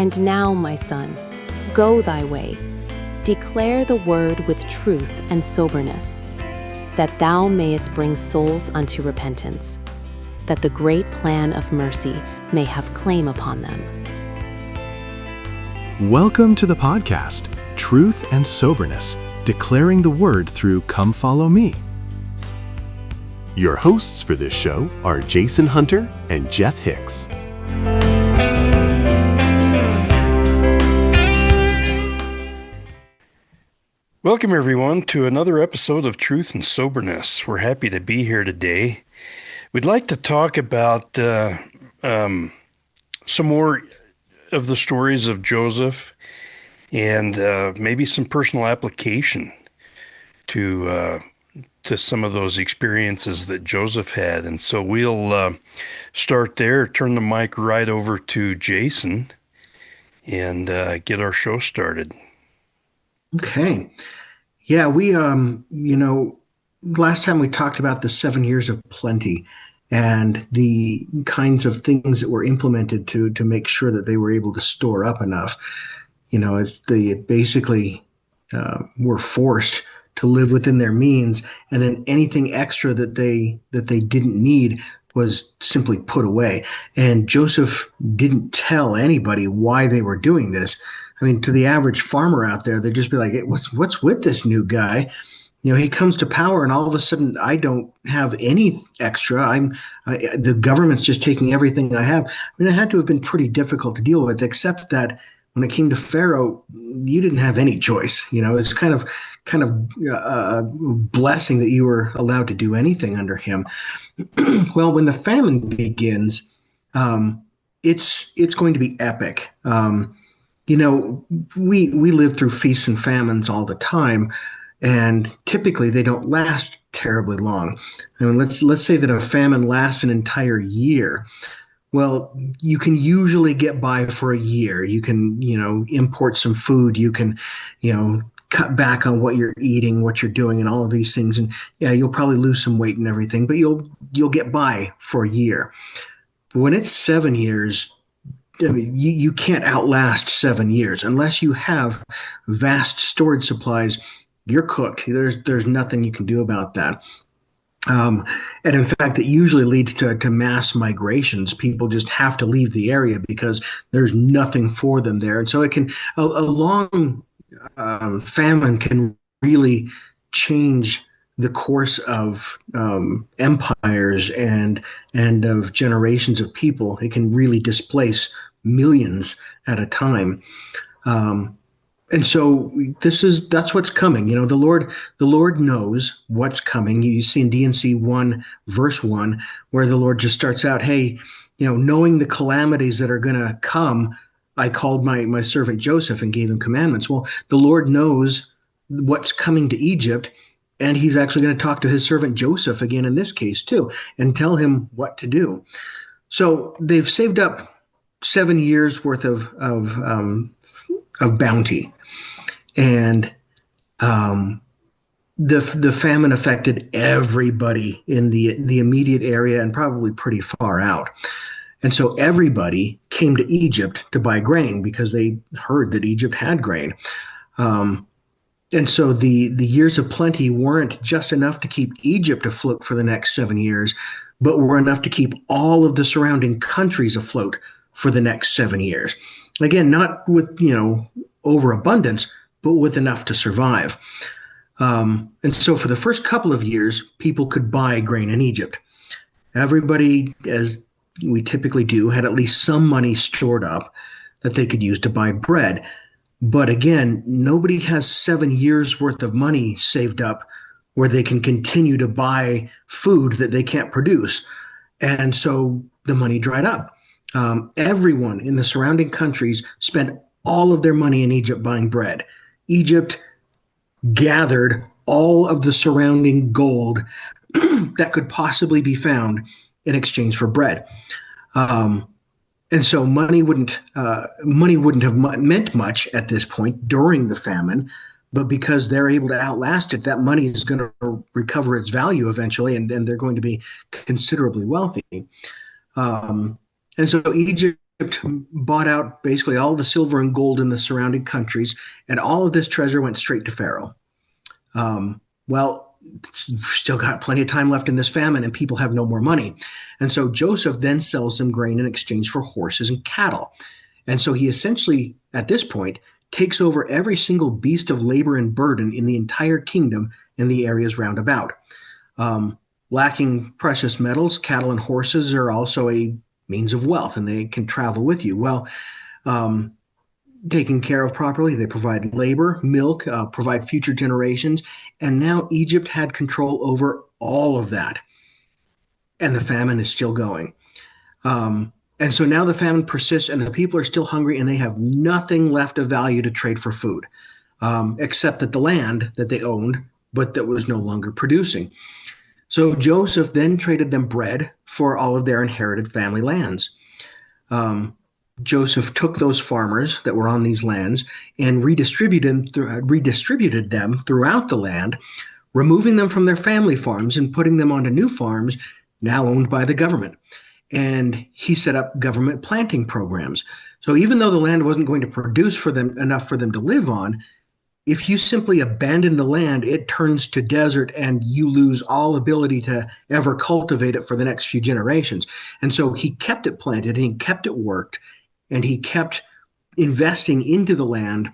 And now, my son, go thy way. Declare the word with truth and soberness, that thou mayest bring souls unto repentance, that the great plan of mercy may have claim upon them. Welcome to the podcast, Truth and Soberness, declaring the word through Come Follow Me. Your hosts for this show are Jason Hunter and Jeff Hicks. Welcome, everyone, to another episode of Truth and Soberness. We're happy to be here today. We'd like to talk about some more of the stories of Joseph and maybe some personal application to some of those experiences that Joseph had. And so we'll start there, turn the mic right over to Jason, and get our show started. Okay. Yeah, we, last time we talked about the 7 years of plenty and the kinds of things that were implemented to make sure that they were able to store up enough. They basically were forced to live within their means, and then anything extra that they didn't need was simply put away. And Joseph didn't tell anybody why they were doing this. I mean, to the average farmer out there, they'd just be like, hey, what's with this new guy? He comes to power and all of a sudden I don't have any extra. The government's just taking everything I have. I mean, it had to have been pretty difficult to deal with, except that when it came to Pharaoh, you didn't have any choice. It's kind of a blessing that you were allowed to do anything under him. Well, when the famine begins, it's going to be epic. We live through feasts and famines all the time, and typically they don't last terribly long. I mean, let's say that a famine lasts an entire year. Well, you can usually get by for a year. You can, import some food. You can, cut back on what you're eating, what you're doing, and all of these things. And yeah, you'll probably lose some weight and everything, but you'll get by for a year. But when it's 7 years, I mean, you can't outlast 7 years unless you have vast storage supplies. You're cooked. There's nothing you can do about that. And in fact, it usually leads to mass migrations. People just have to leave the area because there's nothing for them there. And so a long famine can really change the course of empires and of generations of people. It can really displace millions at a time. And so that's what's coming. The Lord knows what's coming. You see in D&C 1, verse 1, where the Lord just starts out, hey, knowing the calamities that are going to come, I called my servant Joseph and gave him commandments. Well, the Lord knows what's coming to Egypt, and he's actually going to talk to his servant Joseph again in this case too, and tell him what to do. So they've saved up 7 years worth of bounty, and the famine affected everybody in the immediate area and probably pretty far out. And so everybody came to Egypt to buy grain because they heard that Egypt had grain. And so the years of plenty weren't just enough to keep Egypt afloat for the next 7 years, but were enough to keep all of the surrounding countries afloat for the next 7 years. Again, not with, overabundance, but with enough to survive. And so for the first couple of years, people could buy grain in Egypt. Everybody, as we typically do, had at least some money stored up that they could use to buy bread. But again, nobody has 7 years worth of money saved up where they can continue to buy food that they can't produce. And so the money dried up. Everyone in the surrounding countries spent all of their money in Egypt buying bread. Egypt gathered all of the surrounding gold that could possibly be found in exchange for bread. And so money wouldn't have meant much at this point during the famine, but because they're able to outlast it, that money is going to recover its value eventually, and they're going to be considerably wealthy. And so Egypt bought out basically all the silver and gold in the surrounding countries, and all of this treasure went straight to Pharaoh. Well, still got plenty of time left in this famine, and people have no more money. And so Joseph then sells them grain in exchange for horses and cattle. And so he essentially, at this point, takes over every single beast of labor and burden in the entire kingdom and the areas round about. Lacking precious metals, cattle and horses are also a means of wealth, and they can travel with you. Well, taken care of properly, they provide labor, milk, provide future generations, and now Egypt had control over all of that. And the famine is still going. And so now the famine persists, and the people are still hungry, and they have nothing left of value to trade for food, except that the land that they owned, but that was no longer producing. So Joseph then traded them bread for all of their inherited family lands. Joseph took those farmers that were on these lands and redistributed them throughout the land, removing them from their family farms and putting them onto new farms now owned by the government. And he set up government planting programs. So even though the land wasn't going to produce for them enough for them to live on, if you simply abandon the land, it turns to desert and you lose all ability to ever cultivate it for the next few generations. And so he kept it planted, and he kept it worked, and he kept investing into the land,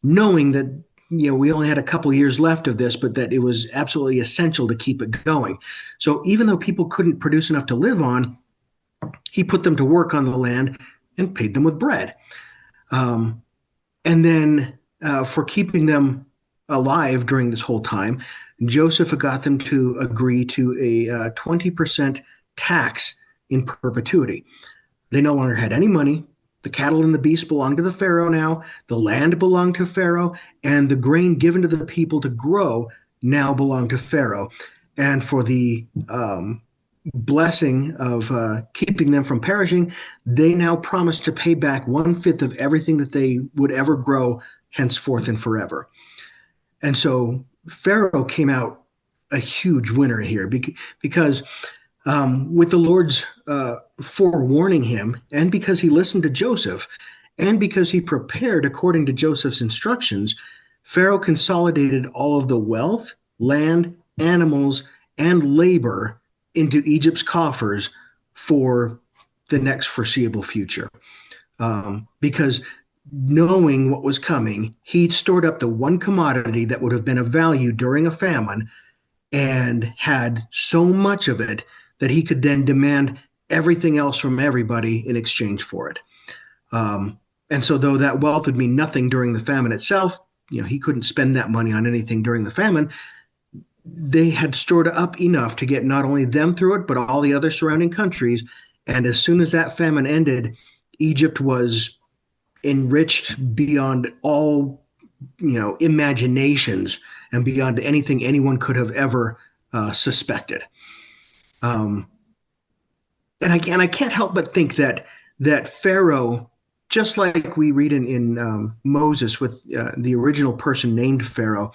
knowing that we only had a couple years left of this, but that it was absolutely essential to keep it going. So even though people couldn't produce enough to live on, he put them to work on the land and paid them with bread. And then for keeping them alive during this whole time, Joseph got them to agree to a 20% tax in perpetuity. They no longer had any money. The cattle and the beasts belonged to the Pharaoh now. The land belonged to Pharaoh, and the grain given to the people to grow now belonged to Pharaoh. And for the blessing of keeping them from perishing, they now promised to pay back 1/5 of everything that they would ever grow henceforth and forever. And so Pharaoh came out a huge winner here because with the Lord's forewarning him, and because he listened to Joseph, and because he prepared according to Joseph's instructions, Pharaoh consolidated all of the wealth, land, animals, and labor into Egypt's coffers for the next foreseeable future. Because knowing what was coming, he'd stored up the one commodity that would have been of value during a famine, and had so much of it that he could then demand everything else from everybody in exchange for it. And so though that wealth would mean nothing during the famine itself, he couldn't spend that money on anything during the famine. They had stored up enough to get not only them through it, but all the other surrounding countries. And as soon as that famine ended, Egypt was enriched beyond all, imaginations, and beyond anything anyone could have ever suspected. And I can't help but think that Pharaoh, just like we read in Moses with the original person named Pharaoh,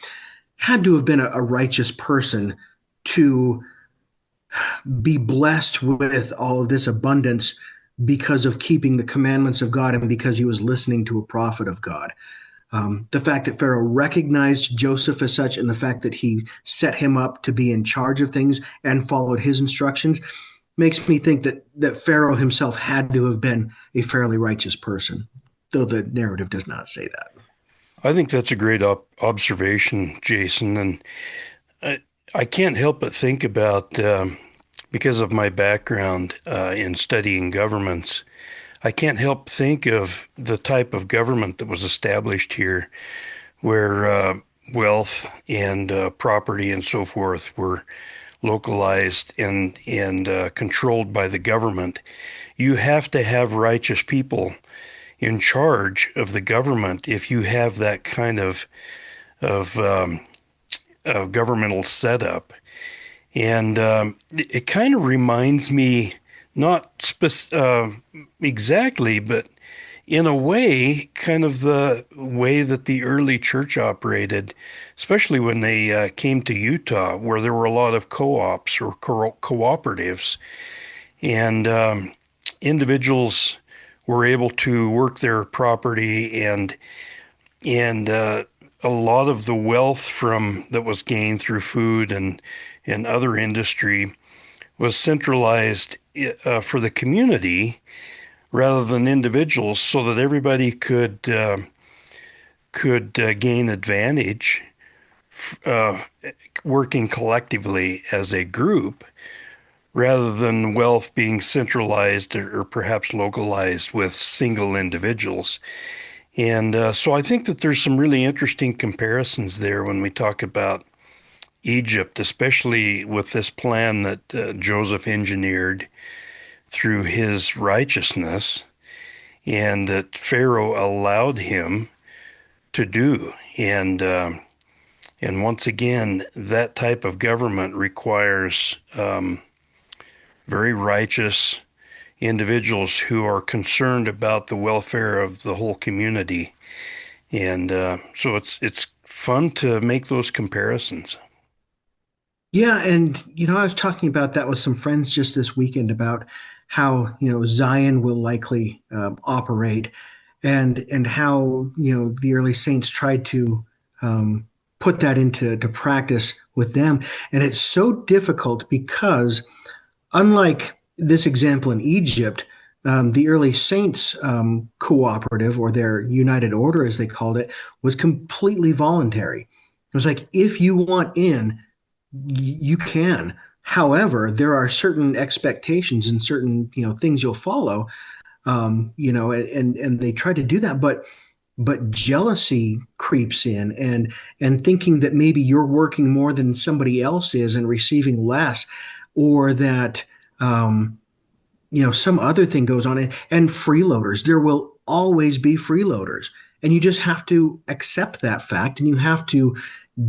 had to have been a righteous person to be blessed with all of this abundance because of keeping the commandments of God and because he was listening to a prophet of God. The fact that Pharaoh recognized Joseph as such, and the fact that he set him up to be in charge of things and followed his instructions, makes me think that Pharaoh himself had to have been a fairly righteous person, though the narrative does not say that. I think that's a great observation, Jason. And I can't help but think about, because of my background in studying governments, I can't help think of the type of government that was established here, where wealth and property and so forth were localized and controlled by the government. You have to have righteous people in charge of the government if you have that kind of governmental setup. And it kind of reminds me, not exactly, but in a way, kind of the way that the early church operated, especially when they came to Utah, where there were a lot of co-ops or cooperatives, and individuals were able to work their property, and a lot of the wealth from that was gained through food and other industry was centralized for the community rather than individuals, so that everybody could gain advantage uh, working collectively as a group rather than wealth being centralized or perhaps localized with single individuals. And so I think that there's some really interesting comparisons there when we talk about Egypt, especially with this plan that Joseph engineered through his righteousness and that Pharaoh allowed him to do. And once again, that type of government requires very righteous individuals who are concerned about the welfare of the whole community. And so it's fun to make those comparisons. Yeah, and I was talking about that with some friends just this weekend about how Zion will likely operate, and how the early saints tried to put that into practice with them, and it's so difficult because unlike this example in Egypt, the early saints cooperative, or their united order as they called it, was completely voluntary. It was like, if you want in, you can. However, there are certain expectations and certain things you'll follow. And they try to do that, but jealousy creeps in, and thinking that maybe you're working more than somebody else is and receiving less, or that some other thing goes on. And freeloaders, there will always be freeloaders, and you just have to accept that fact, and you have to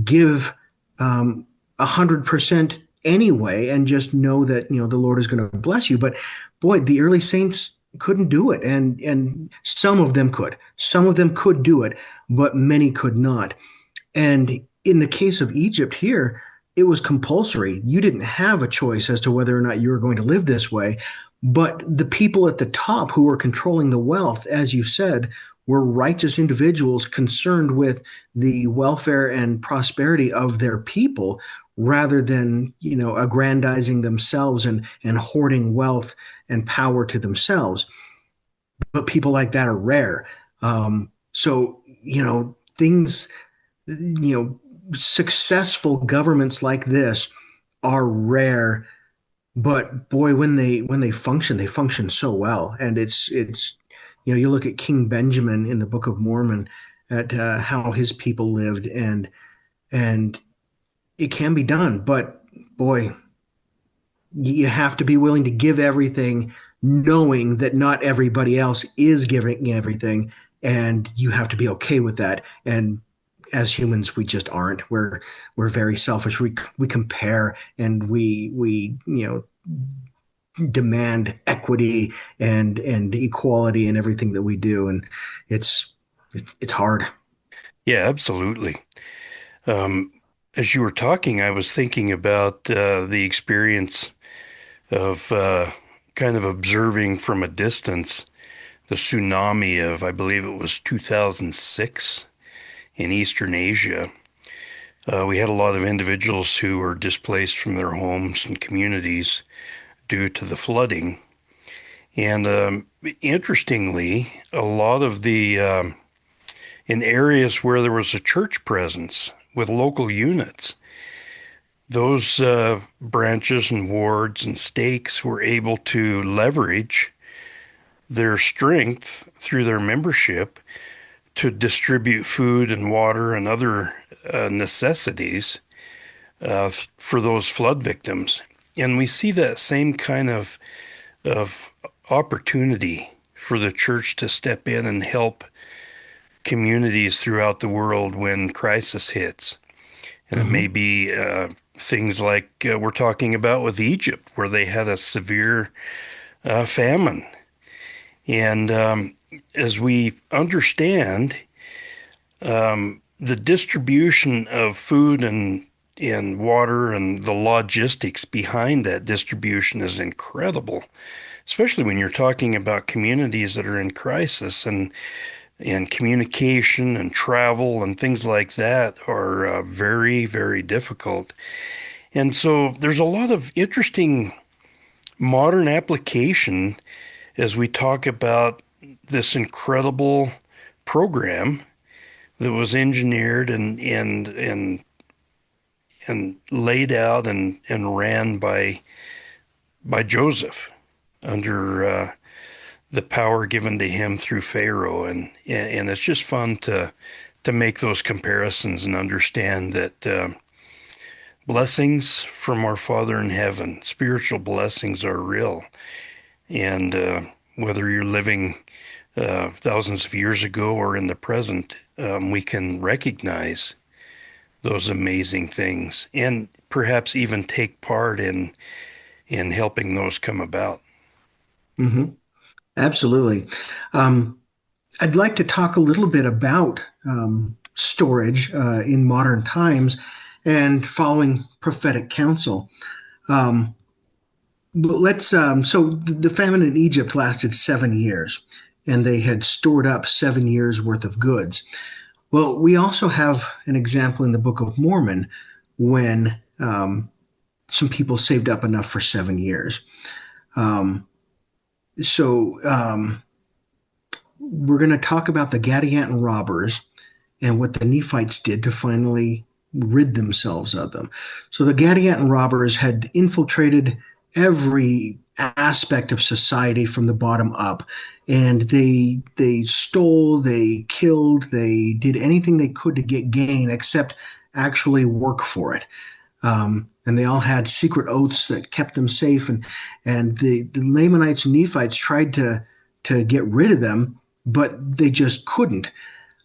give 100% anyway, and just know that the Lord is going to bless you. But boy, the early saints couldn't do it, and some of them could do it, but many could not. And in the case of Egypt here, it was compulsory. You didn't have a choice as to whether or not you were going to live this way. But the people at the top who were controlling the wealth, as you said, were righteous individuals concerned with the welfare and prosperity of their people, rather than aggrandizing themselves and hoarding wealth and power to themselves. But people like that are rare. So things, successful governments like this are rare. But boy, when they function, they function so well. And it's you look at King Benjamin in the Book of Mormon, at how his people lived, and it can be done. But boy, you have to be willing to give everything, knowing that not everybody else is giving everything, and you have to be okay with that. And as humans, we just aren't. We're very selfish. We compare, and we demand equity and equality in everything that we do, and it's hard. Yeah, absolutely. Um, as you were talking, I was thinking about the experience of kind of observing from a distance the tsunami of, I believe it was 2006 in Eastern Asia. We had a lot of individuals who were displaced from their homes and communities due to the flooding. And interestingly, a lot of the in areas where there was a church presence with local units, those branches and wards and stakes were able to leverage their strength through their membership to distribute food and water and other necessities for those flood victims. And we see that same kind of opportunity for the church to step in and help communities throughout the world when crisis hits. And it may Mm-hmm. be things like we're talking about with Egypt, where they had a severe famine. And as we understand, the distribution of food and water and the logistics behind that distribution is incredible. especially when you're talking about communities that are in crisis, and communication and travel and things like that are very, very difficult. And so there's a lot of interesting modern application as we talk about this incredible program that was engineered and laid out and ran by Joseph under the power given to him through Pharaoh, and it's just fun to make those comparisons and understand that blessings from our Father in heaven, spiritual blessings are real, and whether you're living thousands of years ago or in the present, we can recognize those amazing things and perhaps even take part in helping those come about. Hmm. Absolutely. Um, I'd like to talk a little bit about storage in modern times and following prophetic counsel. Um, but so the famine in Egypt lasted 7 years, and they had stored up 7 years worth of goods. Well, we also have an example in the Book of Mormon when some people saved up enough for 7 years. Um, so we're going to talk about the Gadianton robbers and what the Nephites did to finally rid themselves of them. So the Gadianton robbers had infiltrated every aspect of society from the bottom up, and they stole, they killed, they did anything they could to get gain except actually work for it. And they all had secret oaths that kept them safe, and the Lamanites and Nephites tried to get rid of them, but they just couldn't.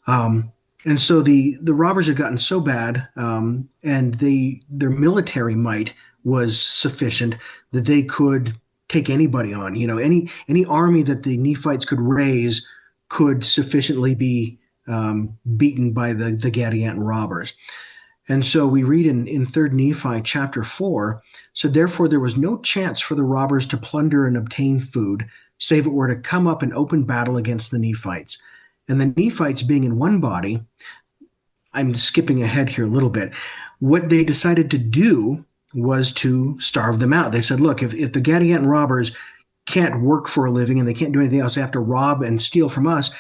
Um, and so the robbers had gotten so bad, and their military might was sufficient that they could take anybody on. You know, any army that the Nephites could raise could sufficiently be beaten by the Gadianton robbers. And so we read in 3rd Nephi chapter 4, so therefore there was no chance for the robbers to plunder and obtain food, save it were to come up in open battle against the Nephites. And the Nephites being in one body, I'm skipping ahead here a little bit, what they decided to do was to starve them out. They said, look, if the Gadianton robbers can't work for a living and they can't do anything else, they have to rob and steal from us,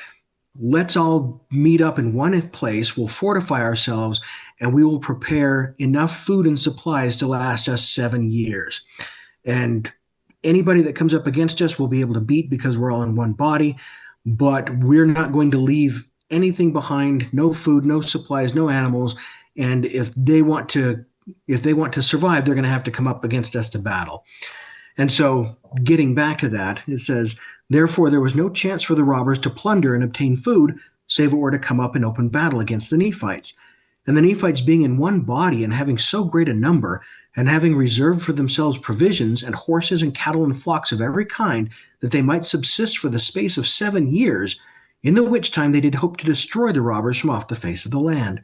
let's all meet up in one place, we'll fortify ourselves, and we will prepare enough food and supplies to last us 7 years. And anybody that comes up against us will be able to beat because we're all in one body, but we're not going to leave anything behind, no food, no supplies, no animals. And if they want to survive, they're going to have to come up against us to battle. And so getting back to that, it says, therefore there was no chance for the robbers to plunder and obtain food, save it were to come up in open battle against the Nephites. And the Nephites being in one body and having so great a number, and having reserved for themselves provisions and horses and cattle and flocks of every kind, that they might subsist for the space of 7 years, in the which time they did hope to destroy the robbers from off the face of the land.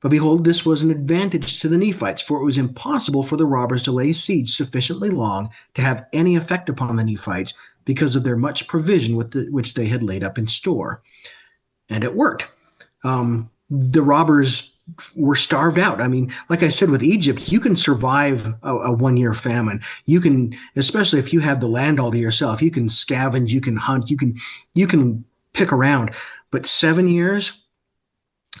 But behold, this was an advantage to the Nephites, for it was impossible for the robbers to lay siege sufficiently long to have any effect upon the Nephites, because of their much provision which they had laid up in store. And it worked. The robbers were starved out. I mean, like I said, with Egypt, you can survive a 1 year famine. You can, especially if you have the land all to yourself, you can scavenge, you can hunt, you can pick around. But 7 years,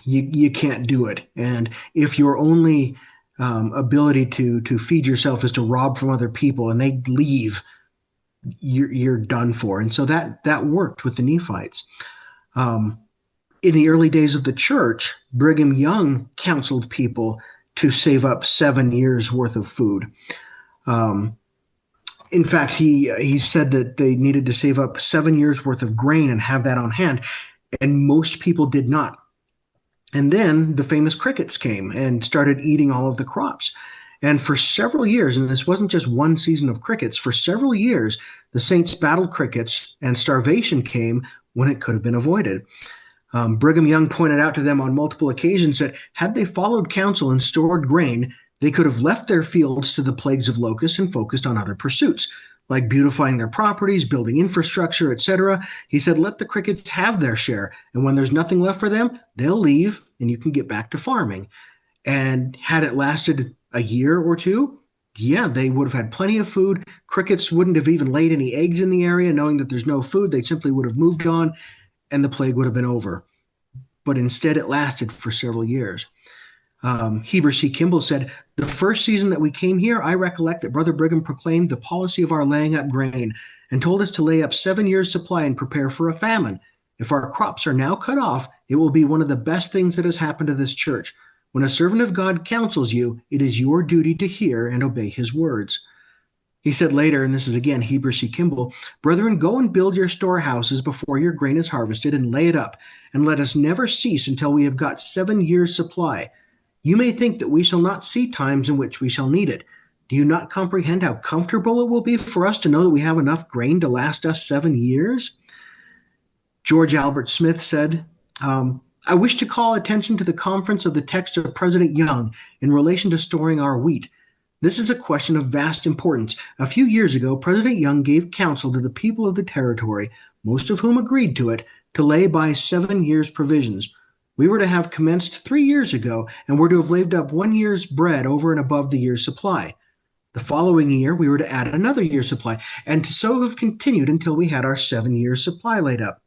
you can't do it. And if your only ability to feed yourself is to rob from other people and they leave, you're done for. And so that worked with the Nephites. In the early days of the church, Brigham Young counseled people to save up 7 years worth of food. In fact, he said that they needed to save up 7 years worth of grain and have that on hand. And most people did not. And then the famous crickets came and started eating all of the crops. And for several years, and this wasn't just one season of crickets, for several years, the saints battled crickets and starvation came when it could have been avoided. Brigham Young pointed out to them on multiple occasions that had they followed counsel and stored grain, they could have left their fields to the plagues of locusts and focused on other pursuits, like beautifying their properties, building infrastructure, etc. He said, let the crickets have their share. And when there's nothing left for them, they'll leave and you can get back to farming. And had it lasted a year or two, yeah, they would have had plenty of food. Crickets wouldn't have even laid any eggs in the area, knowing that there's no food. They simply would have moved on and the plague would have been over. But instead, it lasted for several years. Heber C. Kimball said, the first season that we came here, I recollect that Brother Brigham proclaimed the policy of our laying up grain and told us to lay up 7 years' supply and prepare for a famine. If our crops are now cut off, it will be one of the best things that has happened to this church. When a servant of God counsels you, it is your duty to hear and obey his words. He said later, and this is again Heber C. Kimball, brethren, go and build your storehouses before your grain is harvested and lay it up, and let us never cease until we have got 7 years' supply. You may think that we shall not see times in which we shall need it. Do you not comprehend how comfortable it will be for us to know that we have enough grain to last us 7 years? George Albert Smith said, I wish to call attention to the conference of the text of President Young in relation to storing our wheat. This is a question of vast importance. A few years ago, President Young gave counsel to the people of the territory, most of whom agreed to it, to lay by 7 years' provisions. We were to have commenced 3 years ago, and were to have laid up 1 year's bread over and above the year's supply. The following year, we were to add another year's supply, and so have continued until we had our 7 years' supply laid up.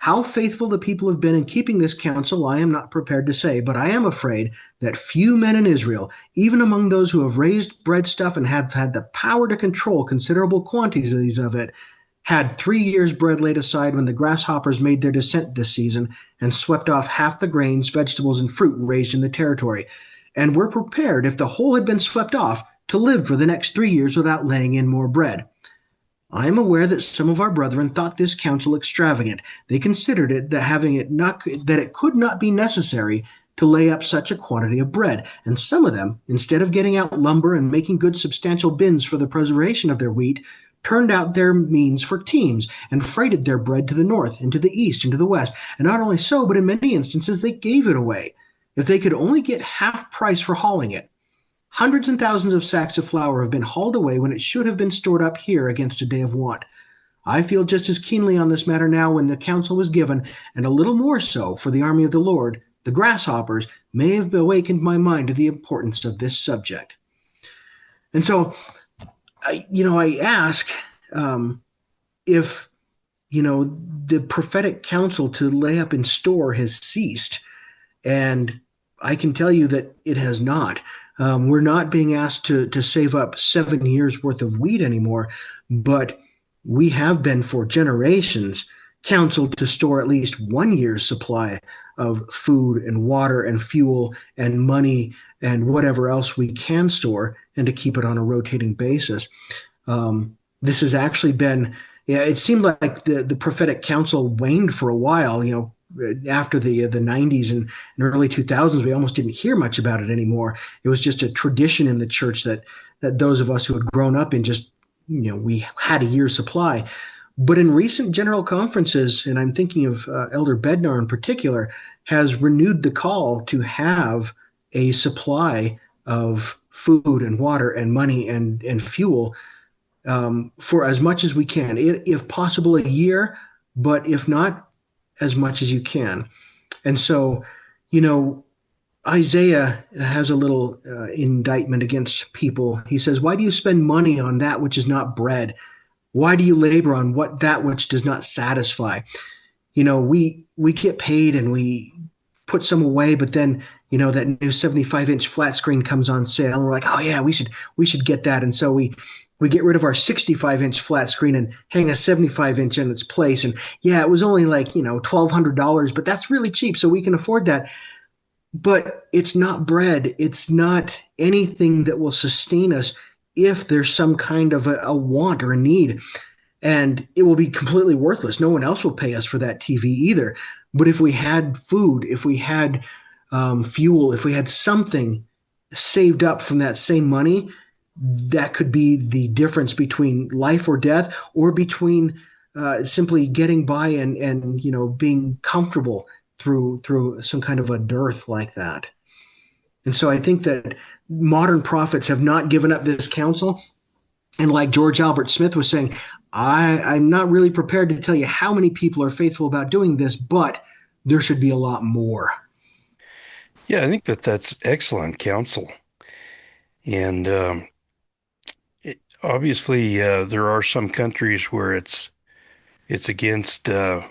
How faithful the people have been in keeping this counsel, I am not prepared to say, but I am afraid that few men in Israel, even among those who have raised breadstuff and have had the power to control considerable quantities of it, had 3 years' bread laid aside when the grasshoppers made their descent this season and swept off half the grains, vegetables, and fruit raised in the territory, and were prepared, if the whole had been swept off, to live for the next 3 years without laying in more bread. I am aware that some of our brethren thought this counsel extravagant. They considered it that it could not be necessary to lay up such a quantity of bread, and some of them, instead of getting out lumber and making good substantial bins for the preservation of their wheat, turned out their means for teams and freighted their bread to the north and to the east and to the west. And not only so, but in many instances they gave it away, if they could only get half price for hauling it. Hundreds and thousands of sacks of flour have been hauled away when it should have been stored up here against a day of want. I feel just as keenly on this matter now when the counsel was given, and a little more so for the army of the Lord. The grasshoppers may have awakened my mind to the importance of this subject. And so, I ask if, the prophetic counsel to lay up in store has ceased. And I can tell you that it has not. We're not being asked to save up 7 years worth of wheat anymore, but we have been for generations counseled to store at least 1 year's supply of food and water and fuel and money and whatever else we can store, and to keep it on a rotating basis. This has actually been, it seemed like the prophetic counsel waned for a while, after the 90s and early 2000s. We almost didn't hear much about it anymore. It was just a tradition in the church that those of us who had grown up in just, we had a year's supply. But in recent general conferences, and I'm thinking of Elder Bednar in particular, has renewed the call to have a supply of food and water and money and fuel for as much as we can, if possible a year, but if not, as much as you can. And so, Isaiah has a little indictment against people. He says, why do you spend money on that which is not bread? Why do you labor on that which does not satisfy? We get paid and we put some away, but then, that new 75-inch flat screen comes on sale and we're like, oh yeah, we should get that. And so we get rid of our 65-inch flat screen and hang a 75-inch in its place. And yeah, it was only like, $1,200, but that's really cheap, so we can afford that. But it's not bread. It's not anything that will sustain us if there's some kind of a want or a need. And it will be completely worthless. No one else will pay us for that TV either. But if we had food, if we had fuel, if we had something saved up from that same money, that could be the difference between life or death, or between simply getting by and being comfortable through some kind of a dearth like that. And so I think that modern prophets have not given up this counsel. And like George Albert Smith was saying, I'm not really prepared to tell you how many people are faithful about doing this, but there should be a lot more. Yeah, I think that that's excellent counsel. And obviously, there are some countries where it's against the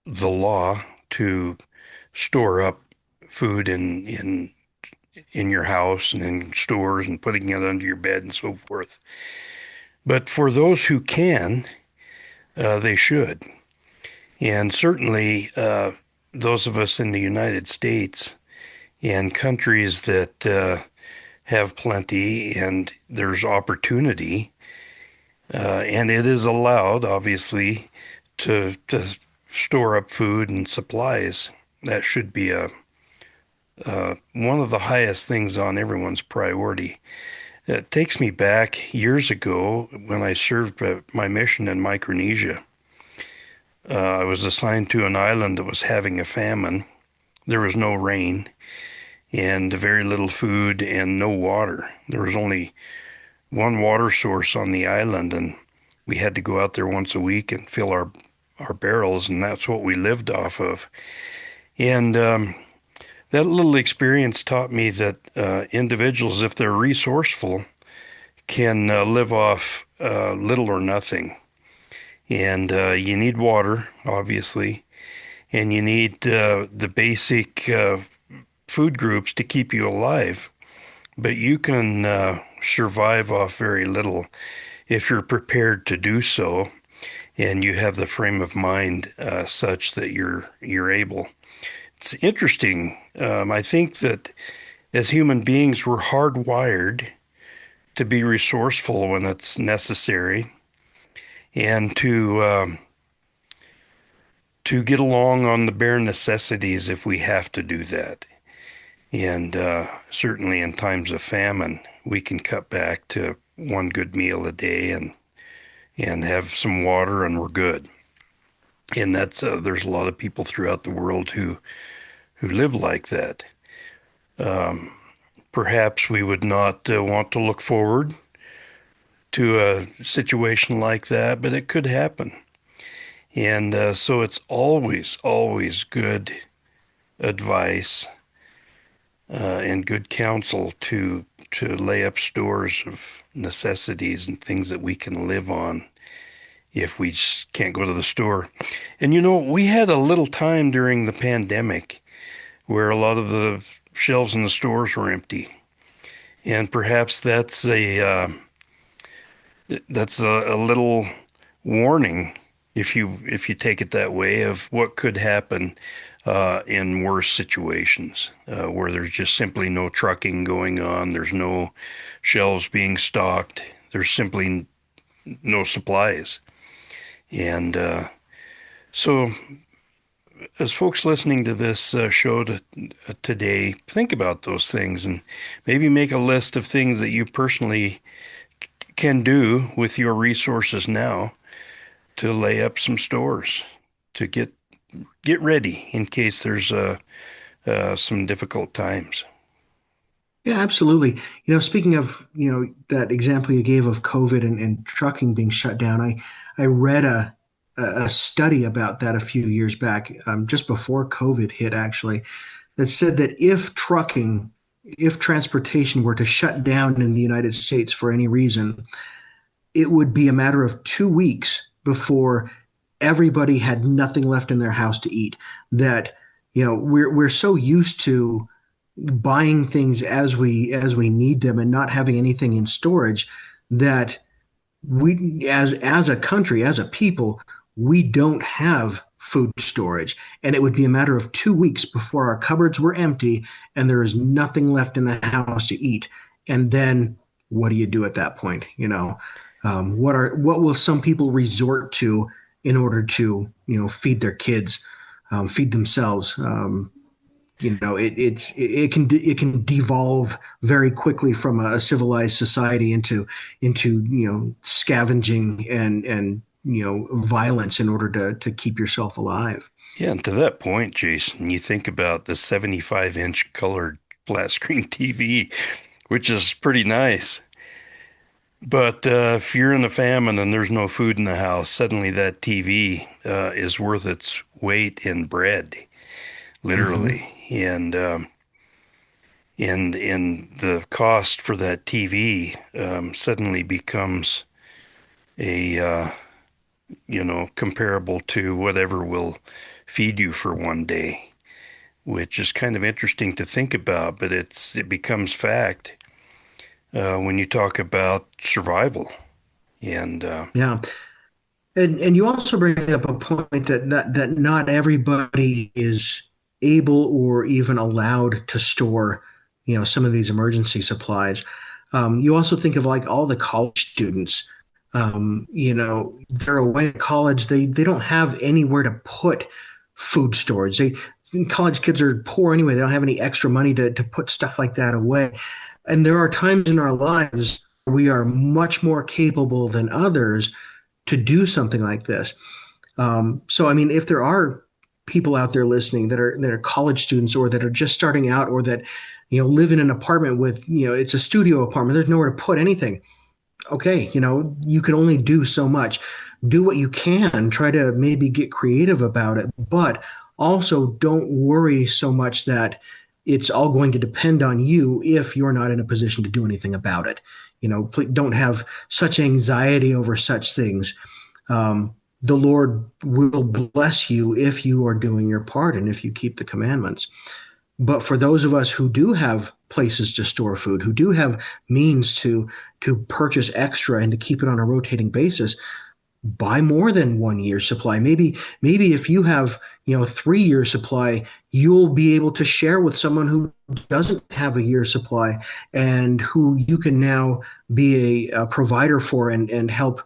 law to store up food in your house and in stores and putting it under your bed and so forth. But for those who can, they should. And certainly, those of us in the United States and countries that have plenty and there's opportunity, and it is allowed, obviously, to store up food and supplies. That should be a one of the highest things on everyone's priority. It takes me back years ago when I served my mission in Micronesia. I was assigned to an island that was having a famine. There was no rain and very little food and no water. There was only one water source on the island, and we had to go out there once a week and fill our barrels, and that's what we lived off of. And that little experience taught me that individuals, if they're resourceful, can live off little or nothing. And you need water, obviously, and you need the basic food groups to keep you alive. But you can survive off very little if you're prepared to do so, and you have the frame of mind such that you're able. It's interesting. I think that as human beings, we're hardwired to be resourceful when it's necessary and to get along on the bare necessities if we have to do that. And certainly in times of famine, we can cut back to one good meal a day and have some water and we're good. And that's there's a lot of people throughout the world who live like that. Um, Perhaps we would not want to look forward to a situation like that, but it could happen. And so it's always, always good advice and good counsel to lay up stores of necessities and things that we can live on if we just can't go to the store. And you know, we had a little time during the pandemic where a lot of the shelves in the stores were empty, and perhaps that's a little warning if you take it that way of what could happen in worse situations where there's just simply no trucking going on, there's no shelves being stocked, there's simply no supplies. And so, as folks listening to this show today, think about those things and maybe make a list of things that you personally can do with your resources now to lay up some stores to get ready in case there's some difficult times. Yeah, absolutely. Speaking of, that example you gave of COVID and trucking being shut down, I read a study about that a few years back, just before COVID hit, actually, that said that if transportation were to shut down in the United States for any reason, it would be a matter of 2 weeks before everybody had nothing left in their house to eat. That, we're so used to buying things as we need them and not having anything in storage that we as a country, as a people, we don't have food storage, and it would be a matter of 2 weeks before our cupboards were empty and there is nothing left in the house to eat. And then what do you do at that point? What will some people resort to in order to feed their kids, feed themselves? It can devolve very quickly from a civilized society into scavenging and violence in order to keep yourself alive. Yeah, and to that point, Jason, you think about the 75-inch colored flat screen TV, which is pretty nice. But if you're in a famine and there's no food in the house, suddenly that TV is worth its weight in bread, Hmm. literally. And the cost for that TV suddenly becomes a comparable to whatever will feed you for one day, which is kind of interesting to think about. But it becomes fact when you talk about survival. And Yeah. And you also bring up a point that not everybody is able or even allowed to store, some of these emergency supplies. You also think of like all the college students. They're away at college. They don't have anywhere to put food storage. College kids are poor anyway. They don't have any extra money to put stuff like that away. And there are times in our lives we are much more capable than others to do something like this. So, I mean, if there are people out there listening that are college students or that are just starting out or that live in an apartment with it's a studio apartment, there's nowhere to put anything. Okay, you can only do so much. Do what you can. Try to maybe get creative about it, but also don't worry so much that it's all going to depend on you if you're not in a position to do anything about it. Don't have such anxiety over such things. The Lord will bless you if you are doing your part and if you keep the commandments. But for those of us who do have places to store food, who do have means to purchase extra and to keep it on a rotating basis, buy more than 1 year's supply. Maybe if you have 3 years supply, you'll be able to share with someone who doesn't have a year's supply and who you can now be a provider for and help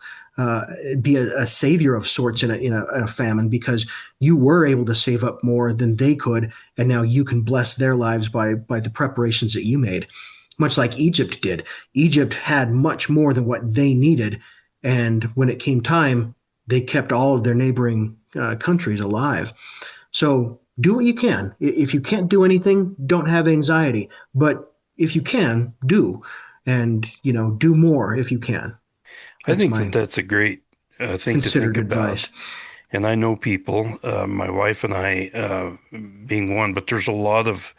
be a savior of sorts in a famine because you were able to save up more than they could, and now you can bless their lives by the preparations that you made. Much like Egypt did. Egypt had much more than what they needed, and when it came time, they kept all of their neighboring countries alive. So do what you can. If you can't do anything, don't have anxiety. But if you can, do, and do more if you can. I That's think that my that's a great thing to think considered about. advice. And I know people, my wife and I being one, but there's a lot of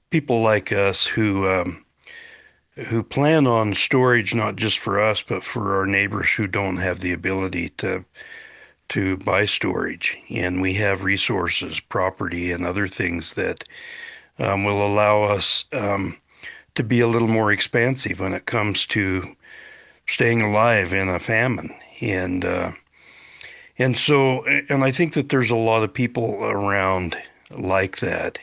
people like us who plan on storage not just for us, but for our neighbors who don't have the ability to buy storage. And we have resources, property, and other things that will allow us to be a little more expansive when it comes to staying alive in a famine. And I think that there's a lot of people around like that.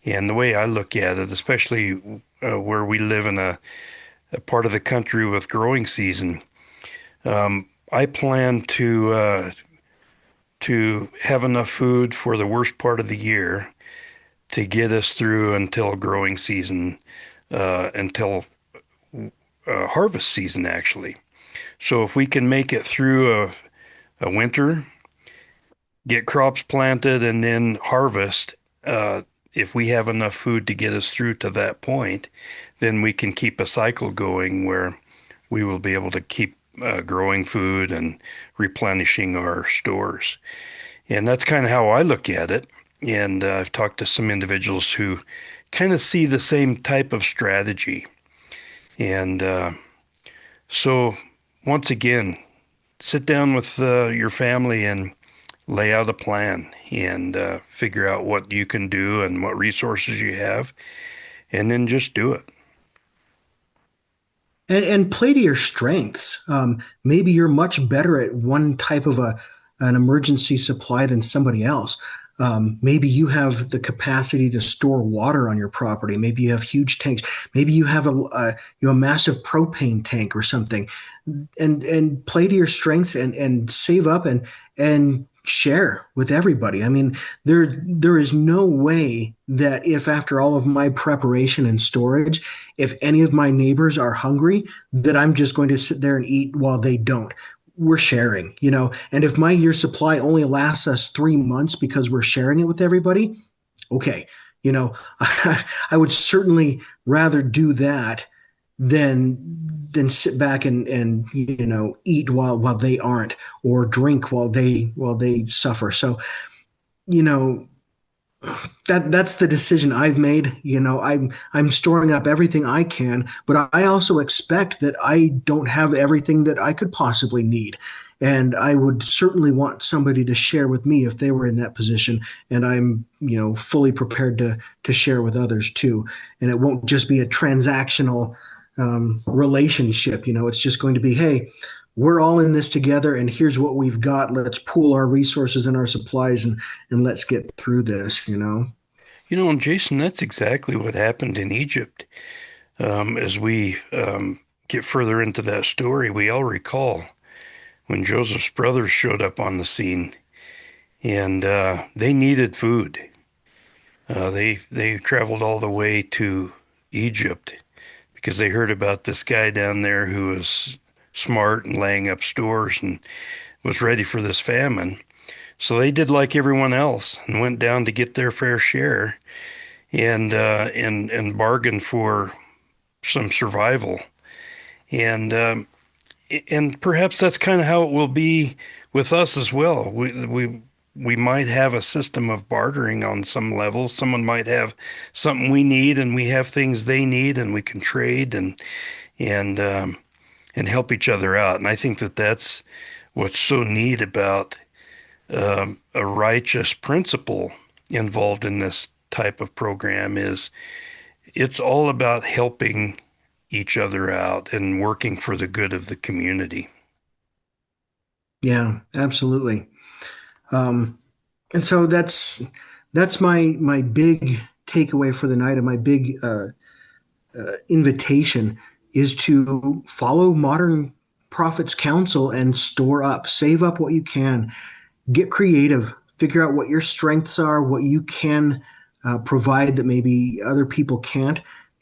And the way I look at it, especially where we live in a part of the country with growing season, I plan to have enough food for the worst part of the year to get us through until growing season, until harvest season, actually. So if we can make it through a winter, get crops planted, and then harvest, if we have enough food to get us through to that point, then we can keep a cycle going where we will be able to keep growing food and replenishing our stores. And that's kind of how I look at it. And I've talked to some individuals who kind of see the same type of strategy. And so, once again, sit down with your family and lay out a plan and figure out what you can do and what resources you have, and then just do it. And play to your strengths. Maybe you're much better at one type of an emergency supply than somebody else. Maybe you have the capacity to store water on your property. Maybe you have huge tanks. Maybe you have a massive propane tank or something. And play to your strengths and save up and share with everybody. I mean, there is no way that if after all of my preparation and storage, if any of my neighbors are hungry, that I'm just going to sit there and eat while they don't. We're sharing, and if my year supply only lasts us 3 months because we're sharing it with everybody, okay, I would certainly rather do that than sit back and eat while they aren't, or drink while they suffer. So you know that's the decision I've made. I'm storing up everything I can, but I also expect that I don't have everything that I could possibly need. And I would certainly want somebody to share with me if they were in that position. And I'm, fully prepared to share with others too. And it won't just be a transactional relationship. It's just going to be, hey, we're all in this together, and here's what we've got. Let's pool our resources and our supplies, and let's get through this. And Jason, that's exactly what happened in Egypt. As we get further into that story, we all recall when Joseph's brothers showed up on the scene, and they needed food. They traveled all the way to Egypt because they heard about this guy down there who was smart and laying up stores and was ready for this famine. So they did like everyone else and went down to get their fair share and bargained for some survival. And and perhaps that's kind of how it will be with us as well. We might have a system of bartering on some level. Someone might have something we need, and we have things they need, and we can trade and and help each other out. And I think that that's what's so neat about a righteous principle involved in this type of program is it's all about helping each other out and working for the good of the community. Yeah, absolutely. And so that's my big takeaway for the night, and my big invitation is to follow modern prophets' counsel and store up, save up what you can, get creative, figure out what your strengths are, what you can provide that maybe other people can't,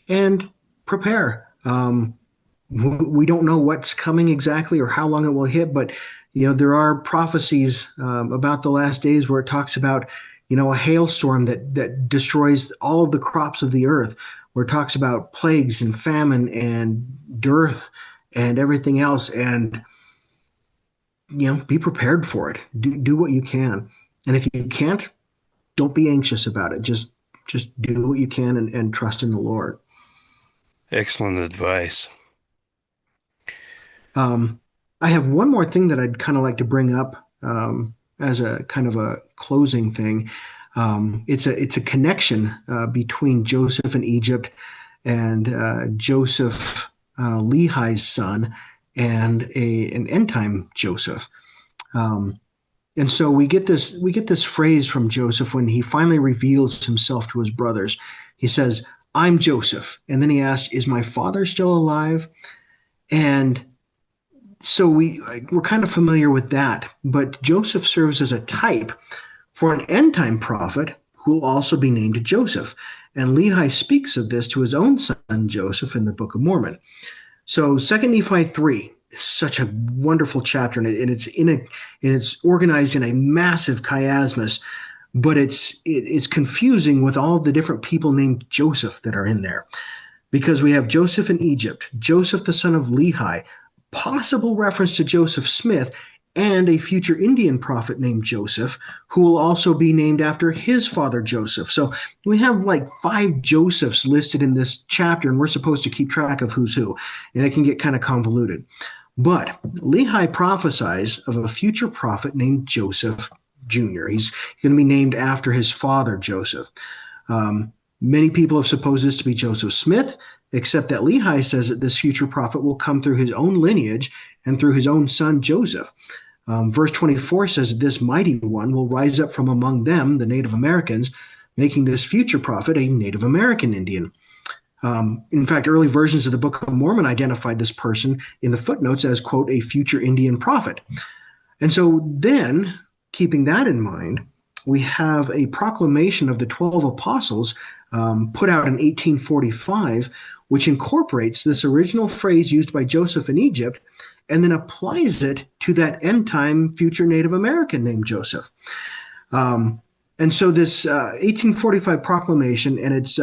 and prepare. We don't know what's coming exactly or how long it will hit, but there are prophecies about the last days where it talks about a hailstorm that destroys all of the crops of the earth, where it talks about plagues and famine and dearth and everything else. And be prepared for it. Do what you can, and if you can't, don't be anxious about it. Just do what you can and trust in the Lord. Excellent advice. I have one more thing that I'd kind of like to bring up as a kind of a closing thing. It's a connection between Joseph and Egypt, and Joseph, Lehi's son, and an end time Joseph. And so we get this phrase from Joseph when he finally reveals himself to his brothers. He says, "I'm Joseph," and then he asks, "Is my father still alive?" And so we're kind of familiar with that, but Joseph serves as a type for an end time prophet who will also be named Joseph. And Lehi speaks of this to his own son Joseph in the Book of Mormon. So 2 Nephi 3 is such a wonderful chapter, and it's organized in a massive chiasmus, but it's confusing with all of the different people named Joseph that are in there, because we have Joseph in Egypt, Joseph the son of Lehi, possible reference to Joseph Smith, and a future Indian prophet named Joseph, who will also be named after his father Joseph. So we have like 5 Josephs listed in this chapter, and we're supposed to keep track of who's who, and it can get kind of convoluted. But Lehi prophesies of a future prophet named Joseph Jr. He's going to be named after his father Joseph. Many people have supposed this to be Joseph Smith, except that Lehi says that this future prophet will come through his own lineage and through his own son Joseph. Verse 24 says that this mighty one will rise up from among them, the Native Americans, making this future prophet a Native American Indian. In fact, early versions of the Book of Mormon identified this person in the footnotes as, quote, a future Indian prophet. And so then, keeping that in mind, we have a proclamation of the 12 apostles put out in 1845, which incorporates this original phrase used by Joseph in Egypt and then applies it to that end-time future Native American named Joseph. And so this 1845 proclamation, and it's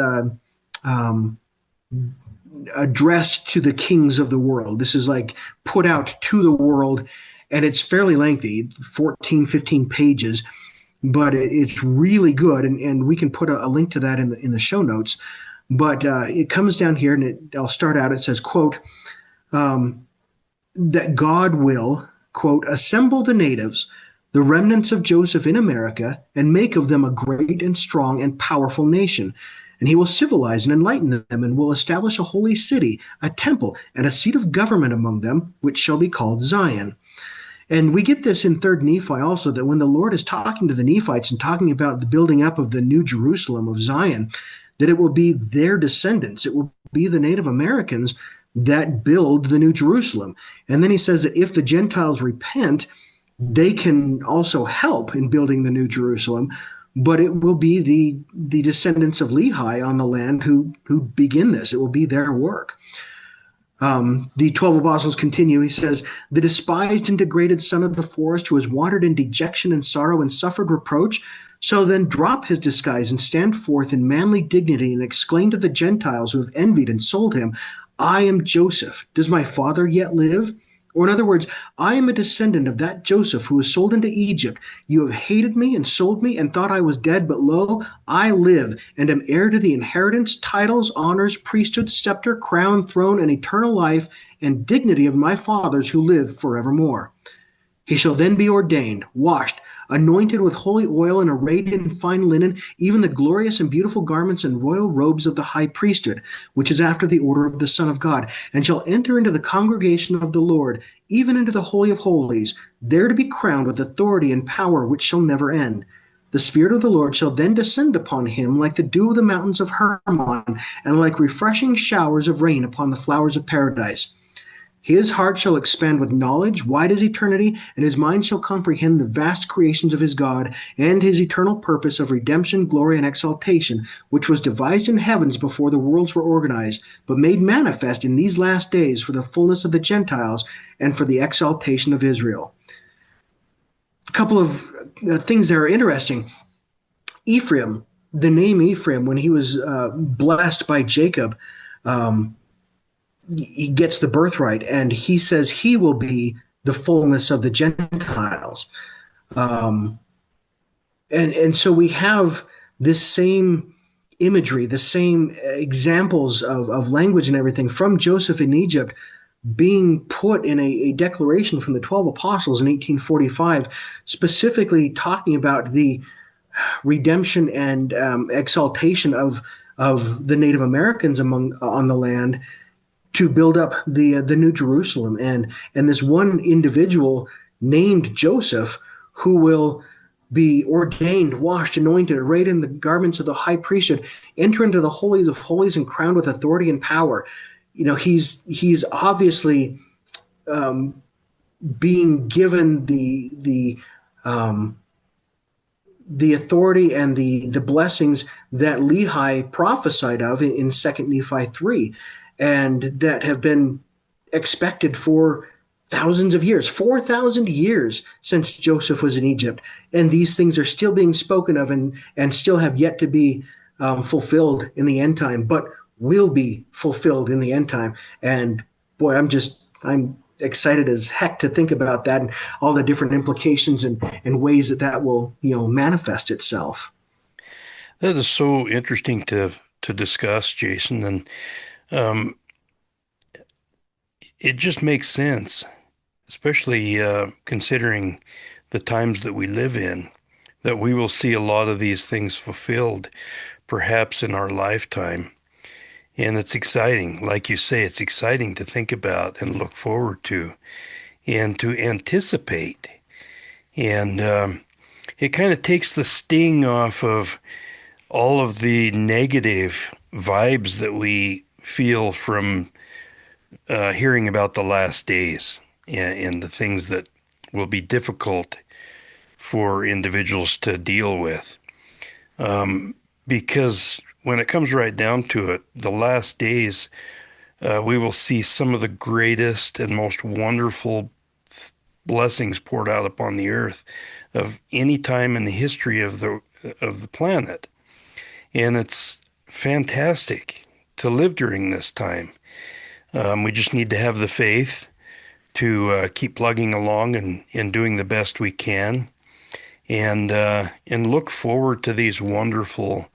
addressed to the kings of the world. This is like put out to the world, and it's fairly lengthy, 14, 15 pages, but it's really good. And we can put a link to that in the show notes. But it comes down here, and I'll start out. It says, quote, that God will, quote, assemble the natives, the remnants of Joseph in America, and make of them a great and strong and powerful nation. And he will civilize and enlighten them, and will establish a holy city, a temple, and a seat of government among them, which shall be called Zion. And we get this in 3rd Nephi also, that when the Lord is talking to the Nephites and talking about the building up of the New Jerusalem of Zion, that it will be their descendants, it will be the Native Americans that build the New Jerusalem. And then he says that if the Gentiles repent, they can also help in building the New Jerusalem, but it will be the descendants of Lehi on the land who begin this. It will be their work. The 12 apostles continue. He says, the despised and degraded son of the forest, who has wandered in dejection and sorrow and suffered reproach, so then drop his disguise and stand forth in manly dignity and exclaim to the Gentiles who have envied and sold him, I am Joseph. Does my father yet live? Or in other words, I am a descendant of that Joseph who was sold into Egypt. You have hated me and sold me and thought I was dead, but lo, I live and am heir to the inheritance, titles, honors, priesthood, scepter, crown, throne, and eternal life and dignity of my fathers who live forevermore. He shall then be ordained, washed, anointed with holy oil, and arrayed in fine linen, even the glorious and beautiful garments and royal robes of the high priesthood, which is after the order of the Son of God, and shall enter into the congregation of the Lord, even into the Holy of Holies, there to be crowned with authority and power which shall never end. The Spirit of the Lord shall then descend upon him like the dew of the mountains of Hermon, and like refreshing showers of rain upon the flowers of paradise. His heart shall expand with knowledge, wide as eternity, and his mind shall comprehend the vast creations of his God, and his eternal purpose of redemption, glory, and exaltation, which was devised in heavens before the worlds were organized, but made manifest in these last days for the fullness of the Gentiles and for the exaltation of Israel. A couple of things that are interesting. Ephraim, the name Ephraim, when he was blessed by Jacob, he gets the birthright, and he says he will be the fullness of the Gentiles. And so we have this same imagery, the same examples of language and everything from Joseph in Egypt being put in a declaration from the 12 apostles in 1845, specifically talking about the redemption and exaltation of the Native Americans on the land, to build up the New Jerusalem, and this one individual named Joseph, who will be ordained, washed, anointed, arrayed in the garments of the high priesthood, enter into the holies of holies, and crowned with authority and power. You know, he's obviously being given the authority and the blessings that Lehi prophesied of in 2 Nephi 3. And that have been expected for thousands of years, 4,000 years since Joseph was in Egypt. And these things are still being spoken of and still have yet to be fulfilled in the end time, but will be fulfilled in the end time. And boy, I'm excited as heck to think about that and all the different implications and ways that will, manifest itself. That is so interesting to discuss, Jason. And it just makes sense, especially considering the times that we live in, that we will see a lot of these things fulfilled, perhaps in our lifetime. And it's exciting. Like you say, it's exciting to think about and look forward to and to anticipate. And it kind of takes the sting off of all of the negative vibes that we feel from hearing about the last days and the things that will be difficult for individuals to deal with. Because when it comes right down to it, the last days, we will see some of the greatest and most wonderful blessings poured out upon the earth of any time in the history of the planet. And it's fantastic to live during this time. We just need to have the faith to keep plugging along and doing the best we can, and look forward to these wonderful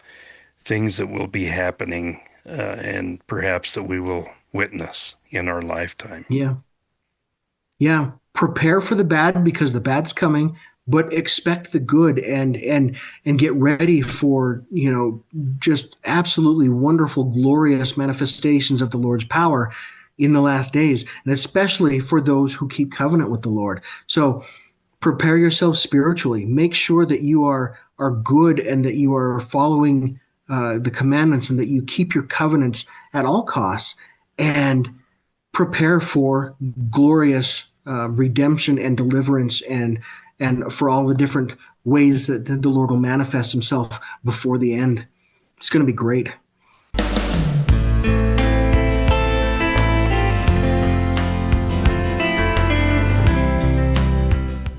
things that will be happening, and perhaps that we will witness in our lifetime. Yeah. Yeah. Prepare for the bad because the bad's coming, but expect the good and get ready for, just absolutely wonderful, glorious manifestations of the Lord's power in the last days, and especially for those who keep covenant with the Lord. So prepare yourself spiritually. Make sure that you are good and that you are following the commandments and that you keep your covenants at all costs, and prepare for glorious redemption and deliverance and for all the different ways that the Lord will manifest himself before the end. It's going to be great.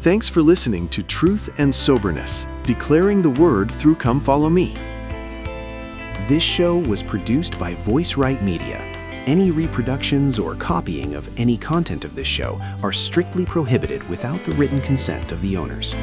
Thanks for listening to Truth and Soberness, declaring the word through Come Follow Me. This show was produced by Voice Right Media. Any reproductions or copying of any content of this show are strictly prohibited without the written consent of the owners.